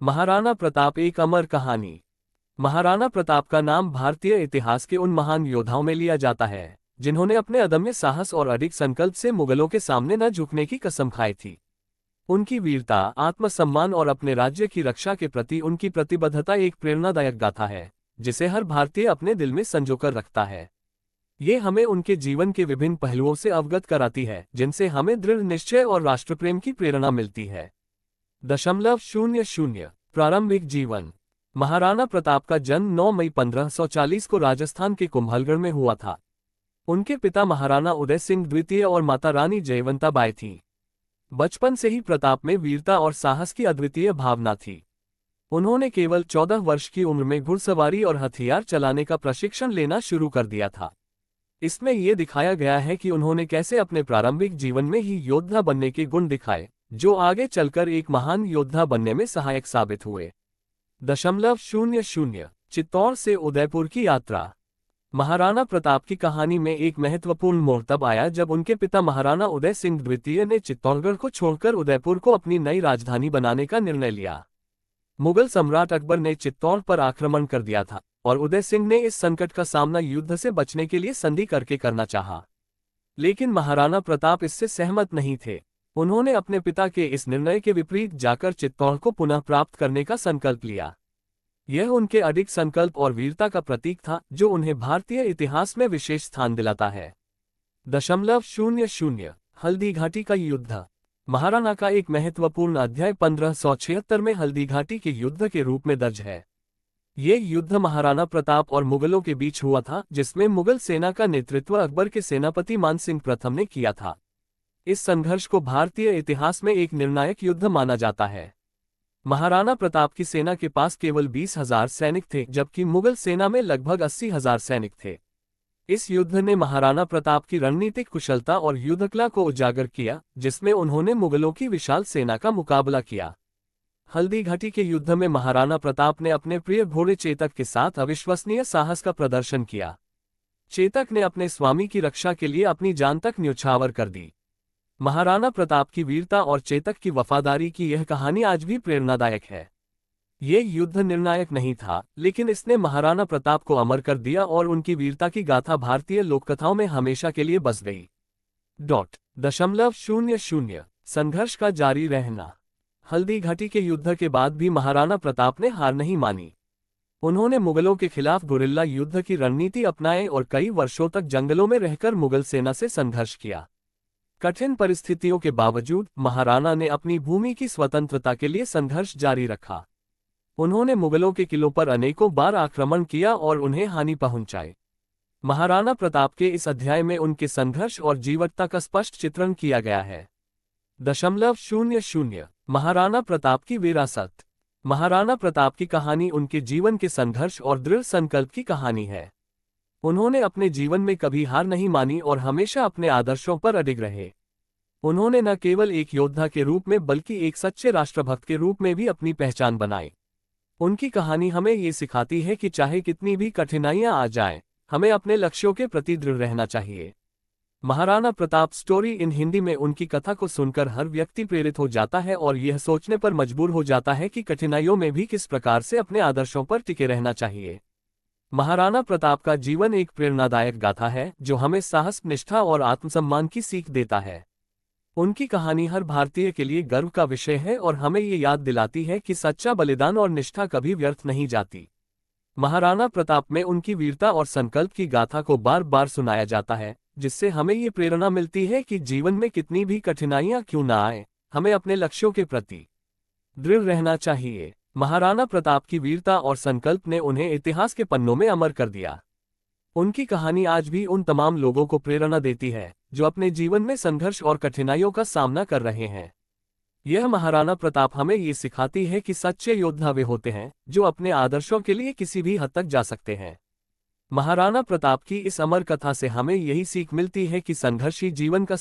महाराणा प्रताप एक अमर कहानी। महाराणा प्रताप का नाम भारतीय इतिहास के उन महान योद्धाओं में लिया जाता है जिन्होंने अपने अदम्य साहस और अडिग संकल्प से मुगलों के सामने न झुकने की कसम खाई थी। उनकी वीरता, आत्मसम्मान और अपने राज्य की रक्षा के प्रति उनकी प्रतिबद्धता एक प्रेरणादायक गाथा है जिसे हर भारतीय अपने दिल में संजोकर रखता है। ये हमें उनके जीवन के विभिन्न पहलुओं से अवगत कराती है जिनसे हमें दृढ़ निश्चय और राष्ट्रप्रेम की प्रेरणा मिलती है। 0.00 प्रारंभिक जीवन। महाराणा प्रताप का जन्म 9 मई 1540 को राजस्थान के कुंभलगढ़ में हुआ था। उनके पिता महाराणा उदय सिंह द्वितीय और माता रानी जयवंता बाई थीं। बचपन से ही प्रताप में वीरता और साहस की अद्वितीय भावना थी। उन्होंने केवल 14 वर्ष की उम्र में घुड़सवारी और हथियार चलाने का प्रशिक्षण लेना शुरू कर दिया था। इसमें यह दिखाया गया है कि उन्होंने कैसे अपने प्रारंभिक जीवन में ही योद्धा बनने के गुण दिखाए जो आगे चलकर एक महान योद्धा बनने में सहायक साबित हुए। 0.00 चित्तौड़ से उदयपुर की यात्रा। महाराणा प्रताप की कहानी में एक महत्वपूर्ण मोड़ तब आया जब उनके पिता महाराणा उदय सिंह द्वितीय ने चित्तौड़गढ़ को छोड़कर उदयपुर को अपनी नई राजधानी बनाने का निर्णय लिया। मुगल सम्राट अकबर ने चित्तौड़ पर आक्रमण कर दिया था और उदय सिंह ने इस संकट का सामना युद्ध से बचने के लिए संधि करके करना चाहा। लेकिन महाराणा प्रताप इससे सहमत नहीं थे। उन्होंने अपने पिता के इस निर्णय के विपरीत जाकर चित्तौड़ को पुनः प्राप्त करने का संकल्प लिया। यह उनके अडिग संकल्प और वीरता का प्रतीक था जो उन्हें भारतीय इतिहास में विशेष स्थान दिलाता है। 0.00 हल्दी घाटी का युद्ध। महाराणा का एक महत्वपूर्ण अध्याय 1576 में हल्दी घाटी के युद्ध के रूप में दर्ज है। ये युद्ध महाराणा प्रताप और मुगलों के बीच हुआ था जिसमें मुगल सेना का नेतृत्व अकबर के सेनापति मानसिंह प्रथम ने किया था। इस संघर्ष को भारतीय इतिहास में एक निर्णायक युद्ध माना जाता है। महाराणा प्रताप की सेना के पास केवल 20,000 सैनिक थे जबकि मुगल सेना में लगभग 80,000 सैनिक थे। इस युद्ध ने महाराणा प्रताप की रणनीतिक कुशलता और युद्धकला को उजागर किया जिसमें उन्होंने मुगलों की विशाल सेना का मुकाबला किया। हल्दी घाटी के युद्ध में महाराणा प्रताप ने अपने प्रिय घोड़े चेतक के साथ अविश्वसनीय साहस का प्रदर्शन किया। चेतक ने अपने स्वामी की रक्षा के लिए अपनी जान तक न्यौछावर कर दी। महाराणा प्रताप की वीरता और चेतक की वफादारी की यह कहानी आज भी प्रेरणादायक है। ये युद्ध निर्णायक नहीं था लेकिन इसने महाराणा प्रताप को अमर कर दिया और उनकी वीरता की गाथा भारतीय लोककथाओं में हमेशा के लिए बस गई। 0.00 संघर्ष का जारी रहना। हल्दी घाटी के युद्ध के बाद भी महाराणा प्रताप ने हार नहीं मानी। उन्होंने मुगलों के खिलाफ गुरिल्ला युद्ध की रणनीति अपनाई और कई वर्षों तक जंगलों में रहकर मुगल सेना से संघर्ष किया। कठिन परिस्थितियों के बावजूद महाराणा ने अपनी भूमि की स्वतंत्रता के लिए संघर्ष जारी रखा। उन्होंने मुगलों के किलों पर अनेकों बार आक्रमण किया और उन्हें हानि पहुंचाई। महाराणा प्रताप के इस अध्याय में उनके संघर्ष और जीवटता का स्पष्ट चित्रण किया गया है। 0.00 महाराणा प्रताप की विरासत। महाराणा प्रताप की कहानी उनके जीवन के संघर्ष और दृढ़ संकल्प की कहानी है। उन्होंने अपने जीवन में कभी हार नहीं मानी और हमेशा अपने आदर्शों पर अडिग रहे। उन्होंने न केवल एक योद्धा के रूप में बल्कि एक सच्चे राष्ट्रभक्त के रूप में भी अपनी पहचान बनाई। उनकी कहानी हमें ये सिखाती है कि चाहे कितनी भी कठिनाइयां आ जाएं, हमें अपने लक्ष्यों के प्रति दृढ़ रहना चाहिए। महाराणा प्रताप स्टोरी इन हिंदी में उनकी कथा को सुनकर हर व्यक्ति प्रेरित हो जाता है और यह सोचने पर मजबूर हो जाता है कि कठिनाइयों में भी किस प्रकार से अपने आदर्शों पर टिके रहना चाहिए। महाराणा प्रताप का जीवन एक प्रेरणादायक गाथा है जो हमें साहस, निष्ठा और आत्मसम्मान की सीख देता है। उनकी कहानी हर भारतीय के लिए गर्व का विषय है और हमें ये याद दिलाती है कि सच्चा बलिदान और निष्ठा कभी व्यर्थ नहीं जाती। महाराणा प्रताप में उनकी वीरता और संकल्प की गाथा को बार बार सुनाया जाता है जिससे हमें ये प्रेरणा मिलती है कि जीवन में कितनी भी कठिनाइयां क्यों न आए, हमें अपने लक्ष्यों के प्रति दृढ़ रहना चाहिए। महाराणा प्रताप की वीरता और संकल्प ने उन्हें इतिहास के पन्नों में अमर कर दिया। उनकी कहानी आज भी उन तमाम लोगों को प्रेरणा देती है जो अपने जीवन में संघर्ष और कठिनाइयों का सामना कर रहे हैं। यह महाराणा प्रताप हमें ये सिखाती है कि सच्चे योद्धा वे होते हैं जो अपने आदर्शों के लिए किसी भी हद तक जा सकते हैं। महाराणा प्रताप की इस अमर कथा से हमें यही सीख मिलती है कि संघर्ष ही जीवन का